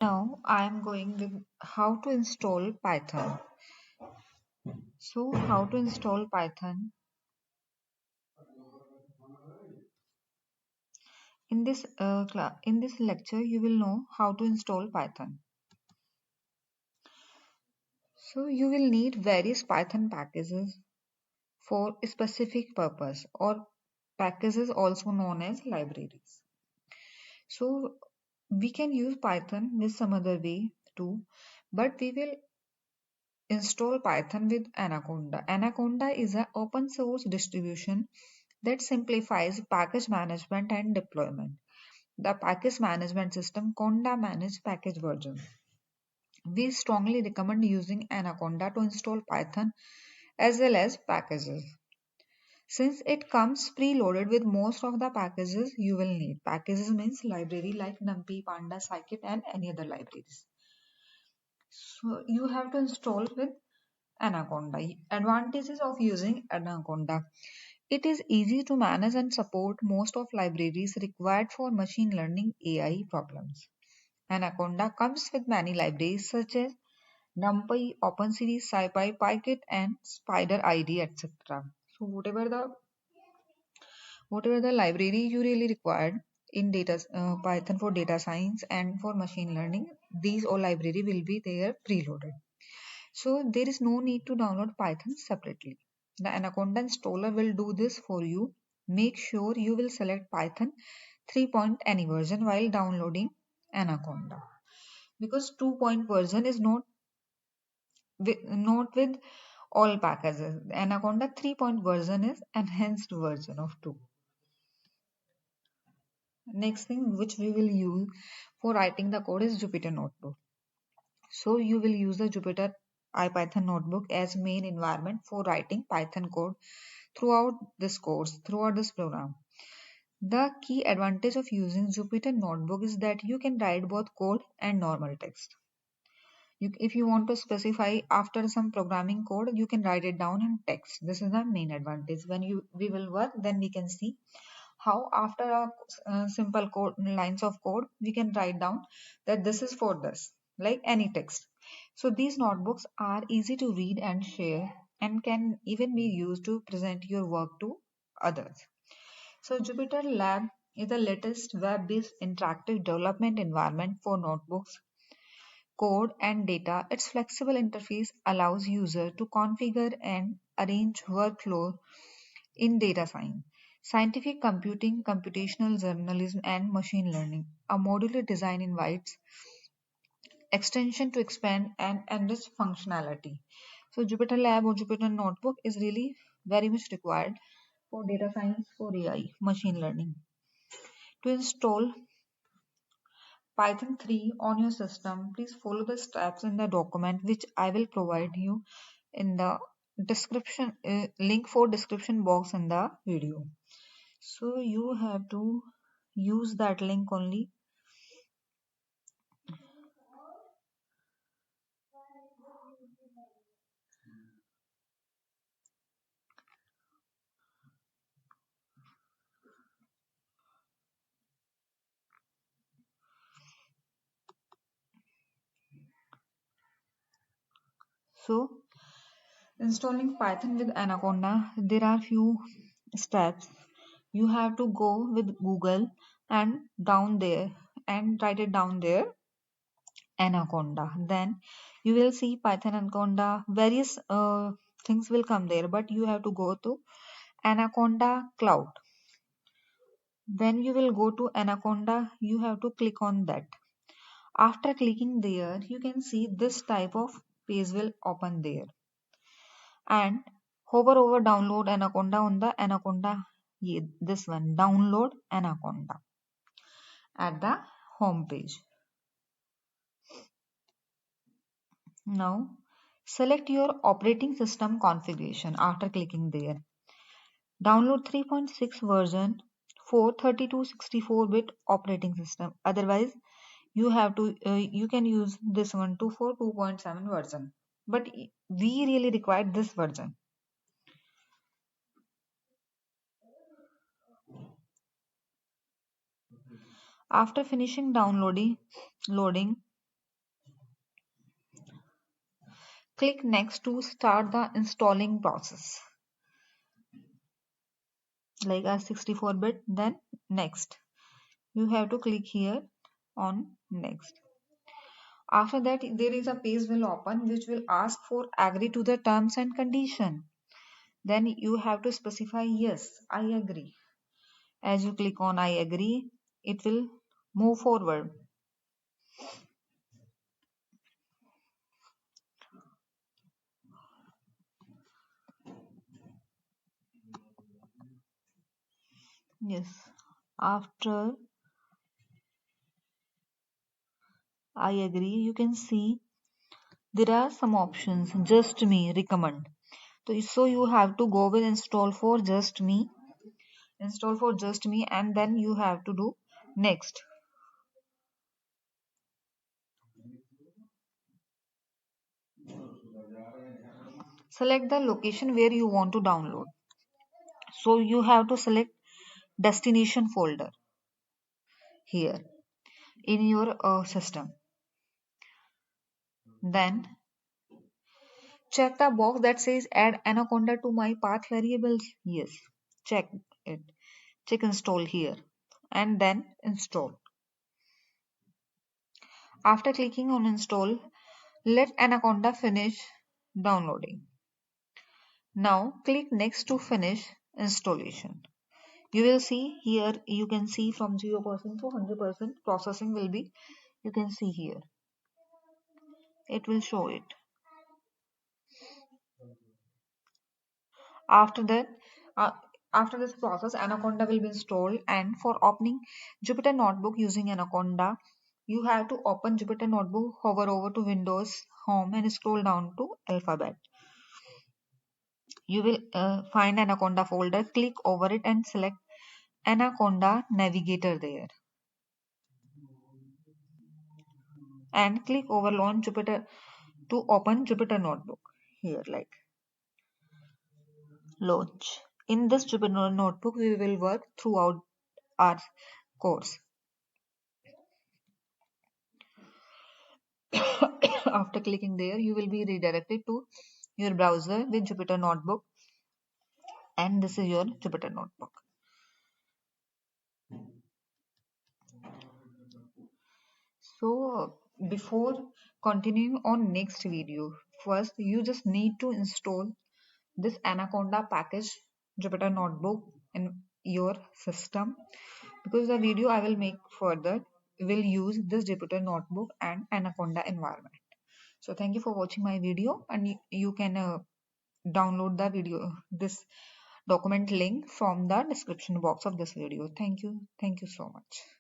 Now I am going with how to install Python. So how to install Python? In this lecture you will know how to install Python. So you will need various Python packages for a specific purpose or packages also known as libraries. So we can use Python with some other way too, but we will install Python with Anaconda. Anaconda is an open source distribution that simplifies package management and deployment. The package management system Conda manage package version. We strongly recommend using Anaconda to install Python as well as packages. Since it comes preloaded with most of the packages you will need. Packages means library like NumPy, Panda, Scikit and any other libraries. So you have to install with Anaconda. Advantages of using Anaconda. It is easy to manage and support most of libraries required for machine learning AI problems. Anaconda comes with many libraries such as NumPy, OpenCV, SciPy, Pykit, and Spider ID, etc. So whatever the library you really required in data Python for data science and for machine learning, these all library will be there preloaded. So there is no need to download Python separately. The Anaconda installer will do this for you. Make sure you will select Python 3 point any version while downloading Anaconda because 2 point version is not with all packages. The Anaconda 3 point version is enhanced version of 2. Next thing which we will use for writing the code is Jupyter Notebook. So you will use the Jupyter IPython notebook as main environment for writing Python code throughout this program. The key advantage of using Jupyter Notebook is that you can write both code and normal text. If you want to specify after some programming code, you can write it down in text. This is the main advantage. When we will work, then we can see how after a simple code lines of code, we can write down that this is for this, like any text. So these notebooks are easy to read and share and can even be used to present your work to others. So Jupyter Lab is the latest web-based interactive development environment for notebooks, code and data. Its flexible interface allows user to configure and arrange workflow in data science, scientific computing, computational journalism, and machine learning. A modular design invites extension to expand and enrich functionality. So Jupyter Lab or Jupyter Notebook is really very much required for data science, for AI, machine learning. To install Python 3 on your system, please follow the steps in the document which I will provide you in the description link for description box in the video. So you have to use that link only. So installing Python with Anaconda, there are few steps. You have to go with Google and down there and write it down there Anaconda. Then you will see Python Anaconda. Various things will come there, but you have to go to Anaconda Cloud. When you will go to Anaconda, you have to click on that. After clicking there, you can see this type of page will open there. And hover over download Anaconda on the Anaconda, yeah, this one, download Anaconda at the home page. Now, select your operating system configuration after clicking there. Download 3.6 version for 3264-bit operating system. Otherwise, you can use this one too for 2.7 version. But we really require this version. After finishing loading, Click next to start the installing process, like a 64-bit, then next. You have to click here on next. After that, there is a page will open which will ask for agree to the terms and condition. Then you have to specify yes, I agree. As you click on I agree, it will move forward. Yes. After I agree, you can see there are some options. Just me, recommend. So you have to go with install for just me, and then you have to do next. Select the location where you want to download. So you have to select destination folder here in your system. Then check the box that says add Anaconda to my path variables. Yes, check it. Check install here and then install. After clicking on install, let Anaconda finish downloading. Now click next to finish installation. You will see here, you can see from 0% to 100% processing will be, you can see here. It will show it. After that, uh, after this process, Anaconda will be installed. And for opening Jupyter Notebook using Anaconda, you have to open Jupyter Notebook, hover over to Windows Home and scroll down to Alphabet. You will find Anaconda folder, click over it and select Anaconda Navigator there. And click over Launch Jupyter to open Jupyter Notebook. Here, like launch. In this Jupyter Notebook, we will work throughout our course. After clicking there, you will be redirected to your browser with Jupyter Notebook, and this is your Jupyter Notebook. So before continuing on next video, first you just need to install this Anaconda package Jupyter Notebook in your system, because the video I will make further will use this Jupyter Notebook and Anaconda environment. So thank you for watching my video, and you can download the video, this document link from the description box of this video. Thank you so much.